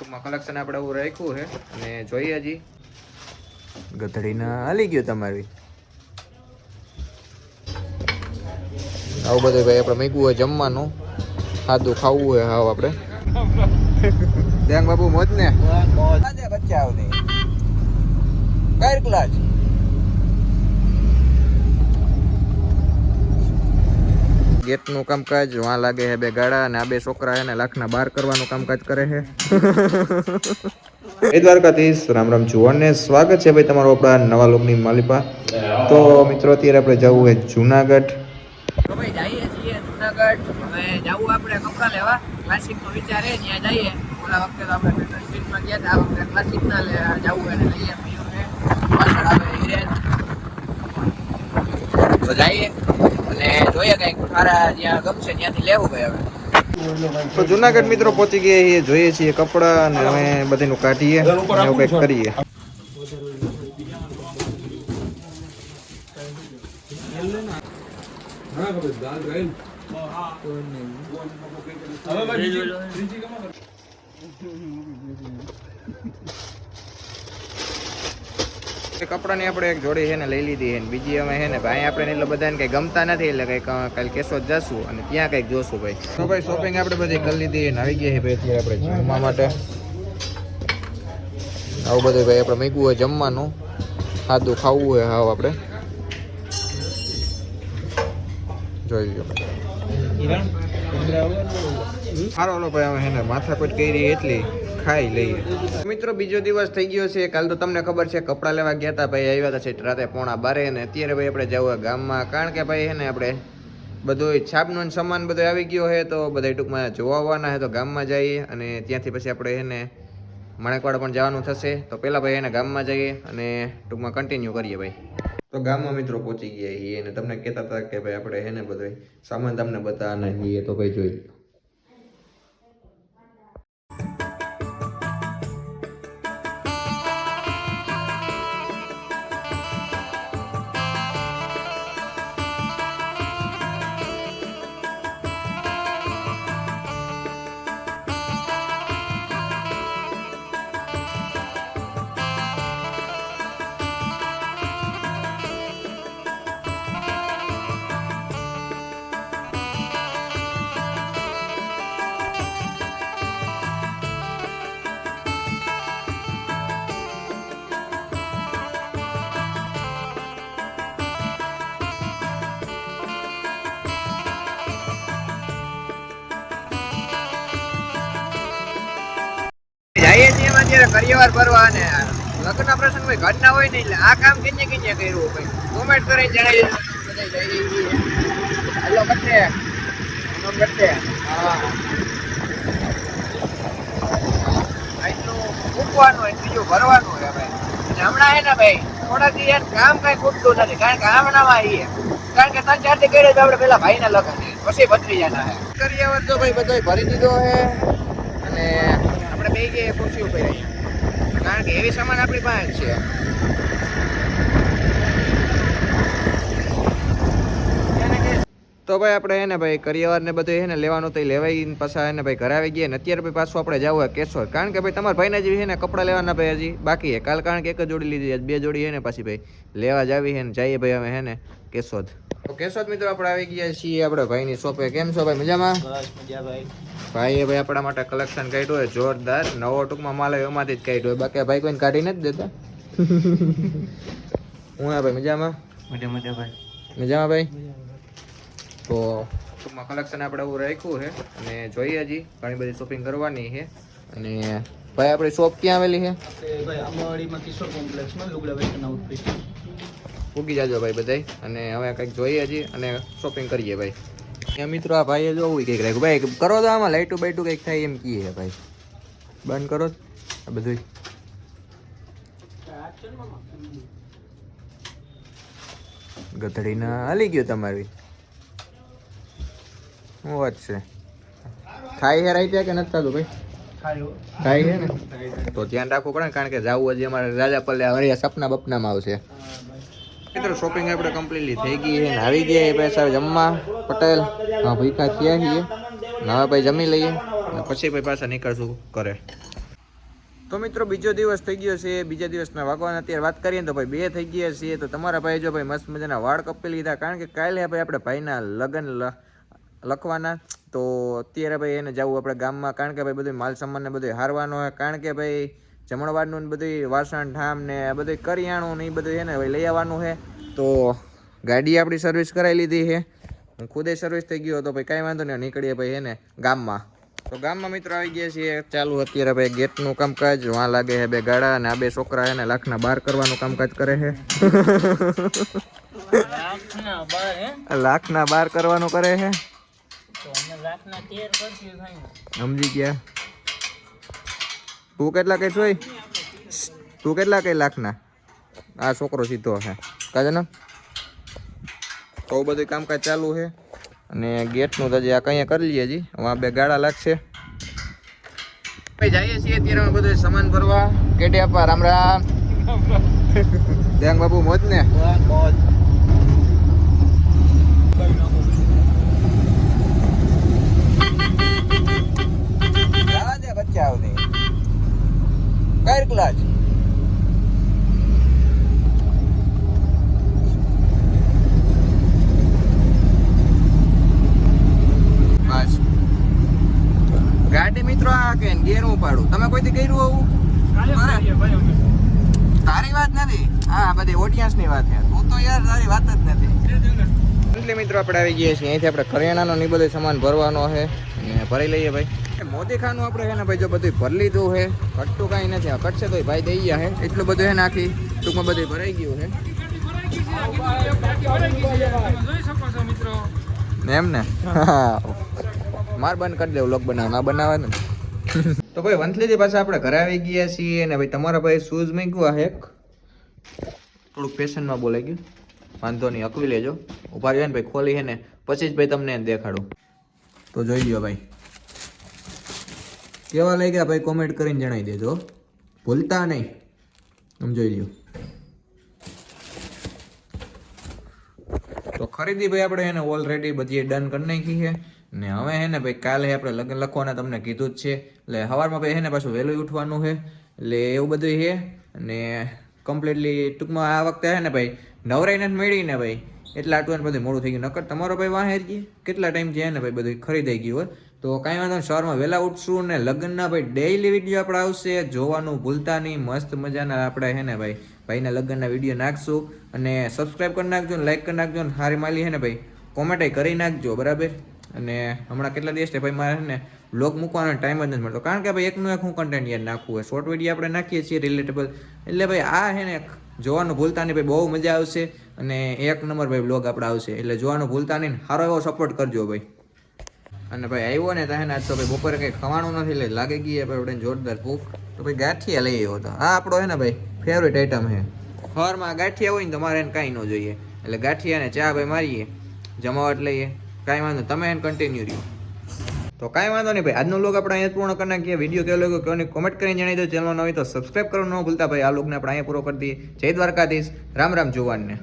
ટૂંકમાં કલેક્શન આપણે એવું રાખ્યું છે અને જોઈએ હજી ગધડીના હાલી ગયો તમારી આવું બધું ભાઈ આપણે મૂકવું હોય જમવાનું સાદું ખાવું હોય હાવ આપણે દેંગ બાબુ મોજ ને બચ્ચા આવતી કઈ ક્લાસ ગેટનું કામકાજ વાં લાગે છે બે ગાડા અને આ બે છોકરા છે ને લાખના બાર કરવાનું કામકાજ કરે છે એ દ્વારકાધીશ રામ રામ જુવાનને સ્વાગત છે ભાઈ તમારો આપણા નવા લોકની માલિપા તો મિત્રો અત્યારે આપણે જવું છે જુનાગઢ તો ભાઈ જઈએ છીએ જુનાગઢ હવે જવું આપણે કપડા લેવા ક્લાસિકનો વિચાર છે ત્યાં જઈએ ઓલા વખતે તો આપણે પેટ્રોલ સ્ટ્રીટમાં ગયા હતા આ વખતે ક્લાસિકના જવું એને લઈએ પાછળ આવે તો જઈએ અને જોઈએ કંઈક મારા જ્યાં ગમશે ત્યાંથી લેવું ભાઈ હવે તો જુનાગઢ મિત્રો પહોંચી ગયા છીએ જોઈએ છીએ કપડા અને અમે બધીનું કાઢીએ એવું કંઈક કરીએ કપડાની આપણે એક જોડી છે ને લઈ લીધી છે બીજી અમે છે ને ભાઈ આપણે એટલે બધાને કંઈ ગમતા નથી એટલે કંઈક કાલે કેશોદ જશું અને ત્યાં કંઈક જોશું ભાઈ તો ભાઈ શોપિંગ આપણે બધી કરી લીધી ને આવી ગયા છે ભાઈ અત્યારે આપણે જમવા માટે આવું બધું ભાઈ આપણે મૂકવું હોય જમવાનું સાદું ખાવું હોય હાવ આપણે જોઈ લો સારો લો ભાઈ અમે છે ને માથાકૂટ કરી એટલી ખાઈ લઈએ મિત્રો બીજો દિવસ થઈ ગયો છે કાલ તો તમને ખબર છે કપડાં લેવા ગયા હતા ભાઈ આવ્યા હતા રાતે 11:30 ને અત્યારે ભાઈ આપણે જવું ગામમાં કારણ કે ભાઈ છે ને આપણે બધું છાપનો સામાન બધો આવી ગયો છે તો બધા ટૂંકમાં જોવા આવવાના છે તો ગામમાં જઈએ અને ત્યાંથી પછી આપણે એને માણેકવાડ પણ જવાનું થશે તો પહેલાં ભાઈ એને ગામમાં જઈએ અને ટૂંકમાં કન્ટિન્યુ કરીએ ભાઈ તો ગામમાં મિત્રો પહોંચી ગયા છીએ અને તમને કહેતા હતા કે ભાઈ આપણે એને બધો સામાન તમને બતાવવાના છીએ તો ભાઈ જોઈ કરિયાવાર ભરવા અને લગ્ન પ્રસંગ ભાઈ ઘર ના હોય ને એટલે આ કામ કેને કર્યું ભાઈ કોમેન્ટ કરીને જણાવી હેલો કરતે હા એટલું મૂકવાનું હોય બીજું ભરવાનું હોય ભાઈ અને હમણાં હે ને ભાઈ થોડાક યાર કામ કઈ ખૂટતું નથી કારણ કે હમણાંમાં આવીએ કારણ કે 3-4 થી કર્યો આપણે પેલા ભાઈના લગ્ન પછી ભત્રીજાના હે કરિયાવાર તો ભાઈ બધો ભરી દીધો હે અને આપણે બે ગયા ખુરશી ઉપર આવી કારણ કે એવી સામાન આપણી પાસે છે તો ભાઈ આપણે એને ભાઈ કરિયાવાર ને બધું એને લેવાનું તો લેવાઈ પાછા એને ભાઈ ઘરે આવી ગયા ને અત્યારે ભાઈ પાછું આપણે જવું હોય કેશોદ કારણ કે ભાઈ તમારા ભાઈને જેવી છે ને કપડાં લેવાના ભાઈ હજી બાકી છે કાલ કારણ કે એક જ જોડી લીધી બે જોડી છે ને પાછી ભાઈ લેવા જ આવી છે ને જઈએ ભાઈ અમે હે ને કેશોદ તો કેશોદ મિત્રો આપણે આવી ગયા છીએ આપણે ભાઈની શોપે કેમ છો ભાઈ મજામાં મજા ભાઈ ભાઈએ ભાઈ આપણા માટે કલેક્શન કાઢ્યું હોય જોરદાર નવો ટૂંકમાં માલ હોય એમાંથી જ કાઢ્યું હોય બાકી ભાઈ કોઈને કાઢી નથી દેતા હું ભાઈ મજામાં મજા ભાઈ મજામાં ભાઈ તો ટૂંકમાં કલેક્શન આપણે એવું રાખ્યું છે અને જોઈએ હજી ઘણી બધી શોપિંગ કરવાની છે અને ભાઈ આપણી શોપ ક્યાં આવેલી છે ભાઈ અમવાડીમાં કિશોર કોમ્પ્લેક્સમાં લુગડા વેસ્ટર્ન આઉટફિટ પૂગી જાજો ભાઈ બધાય અને હવે કંઈક જોઈએ હજી અને શોપિંગ કરીએ ભાઈ ત્યાં મિત્રો આ ભાઈએ જોવું કંઈક રાખ્યું ભાઈ કરો તો આમાં લાઈટું બાઈટું કંઈક થાય એમ કીએ ભાઈ બંધ કરો આ બધું ગધડીના હાલી ગયો તમારી શું વાત છે થાય હે રાઈટ કે નથી થતું ભાઈ થાય છે ને તો ધ્યાન રાખવું પડે ને કારણ કે જવું હજી અમારે રાજા પલ્લે હવે સપના બપનામાં આવશે મિત્રો શોપિંગ આપણે કમ્પ્લીટલી થઈ ગઈ છે આવી ગયા એ પૈસા જમવા પટેલ હા ભૂખા થયા છીએ હવે ભાઈ જમી લઈએ અને પછી ભાઈ પાછા નીકળશું કરે તો મિત્રો બીજો દિવસ થઈ ગયો છે. બીજા દિવસના વાગવાના અત્યારે વાત કરીએ તો ભાઈ 2 થઈ ગયા છીએ. તો તમારા ભાઈ જો ભાઈ મસ્ત મજાના વાળ કપી લીધા, કારણ કે કાલે ભાઈ આપણે ભાઈના લગ્ન લખવાના. તો અત્યારે ભાઈ એને જવું આપણે ગામમાં, કારણ કે ભાઈ બધું માલ સામાન ને બધું હારવાનું હોય, કારણ કે ભાઈ જમણવારનું ને બધું વાસણ ઠામ ને બધું કરિયાણું ને એ બધું છે ને ભાઈ લઈ આવવાનું છે. તો ગાડી આપણી સર્વિસ કરાવી લીધી છે, હું ખુદે સર્વિસ થઈ ગયો હતો ભાઈ. કાંઈ વાંધો નહીં, નીકળીએ ભાઈ એને ગામમાં. તો ગામમાં મિત્રો આવી ગયા છીએ. ચાલુ અત્યારે ભાઈ ગેટનું કામકાજ. વાં લાગે છે 2 ગાડા અને આ 2 છોકરા એને લાખના 12 કરવાનું કામકાજ કરે છે. લાખના 12 કરવાનું કરે છે. સમજી ગયા? તું કેટલા કઈ જોઈ? તું કેટલા કઈ લાખના? આ છોકરો સીધો છે કાજે ને. તો બધું કામકાજ ચાલુ છે અને ગેટનું તો હજી આ કંઈ કરી લઈએ હજી. આ 2 ગાડા લાગશે. જઈએ છીએ અત્યારે અમે બધું સામાન ભરવા કેડે આપવા. રામ રામ દેંગ બાબુ, મોજ ને? બચ્ચા આવતી કઈ ક્લાસ ગાડી મિત્રો આ કે ગેર હું પાડું. તમે કોઈથી કર્યું આવું? તારી વાત નથી, હા બધી ઓડિયન્સ ની વાત છે. તું તો યાર તારી વાત જ નથી. એટલે મિત્રો આપણે આવી ગયા છીએ. અહીંથી આપણે કરિયાણાનો ને બધો સામાન ભરવાનો છે અને ભરી લઈએ ભાઈ. મોદી ખાનું આપણે છે ને ભાઈ જો બધું ભરી લીધું છે. કટતું કાંઈ નથી, કટશે તો ભાઈ દઈ ગયા છે. એટલું બધું છે નાખી ટૂંકમાં બધું ભરાઈ ગયું છે એમ ને. માર બંધ કરી દેવું લોક બનાવ ના બનાવે ને. તો ભાઈ વંથલીથી પાછા આપણે ઘરે આવી ગયા છીએ ને ભાઈ તમારા ભાઈ શૂઝ મૂક્યું છે. થોડુંક ફેશનમાં બોલાઈ ગયું, વાંધો નહીં, અકવી લેજો. ઉભા રહ્યો ને ભાઈ, ખોલી છે ને પછી જ ભાઈ તમને દેખાડું. તો જોઈ લો ભાઈ કેવા લઈ ગયા ભાઈ, કોમેન્ટ કરીને જણાવી દેજો, ભૂલતા નહીં. આમ જોઈ લ્યો. તો ખરીદી ભાઈ આપણે એને ઓલરેડી બધી ડન કરી નાખી છે ને હવે હે ને ભાઈ કાલે આપણે લગ્ન લખવાના તમને કીધું જ છે. એટલે સવારમાં ભાઈ હે ને પાછું વહેલું ઉઠવાનું છે. એટલે એવું બધું છે અને કમ્પ્લીટલી ટૂંકમાં આ વખતે હે ને ભાઈ નવરાઈને જ મળી ને ભાઈ એટલે આટલું બધું મોડું થઈ ગયું. નકર તમારો ભાઈ વાહે જ કેટલા ટાઈમ છે ને ભાઈ બધું ખરીદાઈ ગયું હોય. તો કાંઈ વાંધો નહીં, સવારમાં વહેલા ઉઠશું ને લગ્નના ભાઈ ડેઈલી વિડીયો આપણે આવશે, જોવાનું ભૂલતા નહીં. મસ્ત મજાના આપણે હે ને ભાઈ ભાઈના લગ્નના વિડીયો નાખશું અને સબસ્ક્રાઈબ કરી નાખજો ને લાઈક કરી નાખજો ને હારી માલી હે ને ભાઈ કોમેન્ટ કરી નાખજો બરાબર. અને હમણાં કેટલા દિવસ ભાઈ મારે ને વ્લોગ મૂકવાનો ટાઈમ જ નથી મળતો, કારણ કે ભાઈ એકનું એક હું કન્ટેન્ટ યાર નાખવું હોય. શોર્ટ વિડીયો આપણે નાખીએ છીએ રિલેટેબલ. એટલે ભાઈ આ હે ને જોવાનું ભૂલતા નહીં ભાઈ, બહુ મજા આવશે અને 1 નંબર ભાઈ વ્લોગ આપણે આવશે. એટલે જોવાનું ભૂલતા નહીં, સારો એવો સપોર્ટ કરજો ભાઈ. અને ભાઈ આવ્યો ને ત્યાં આજ તો ભાઈ બપોરે કંઈ ખાવાનું નથી, એટલે લાગી ગઈ ભાઈ આપણે જોરદાર ભૂખ. તો ભાઈ ગાંઠિયા લઈ આવ્યો હતો. આ આપણો હે ને ભાઈ ફેવરેટ આઈટમ છે. સવારમાં ગાંઠિયા હોય ને તમારે એને કાંઈ ન જોઈએ, એટલે ગાંઠિયા ને ચા ભાઈ મારીએ, જમાવટ લઈએ. કાંઈ વાંધો, તમે એને કન્ટિન્યુ રહ્યો. તો કાંઈ વાંધો નહીં ભાઈ, આજનો લોગ આપણે અહીંયા પૂર્ણ કરી નાખીએ. વિડીયો કેવો લાગ્યો કોને કોમેન્ટ કરીને જણાવી દો. ચેનલ નવી તો સબસ્ક્રાઈબ કરવાનું ન ભૂલતા ભાઈ. આ લોગને આપણે અહીંયા પૂરો કરી દઈએ. જય દ્વારકાધીશ. રામ રામ જુવાનને.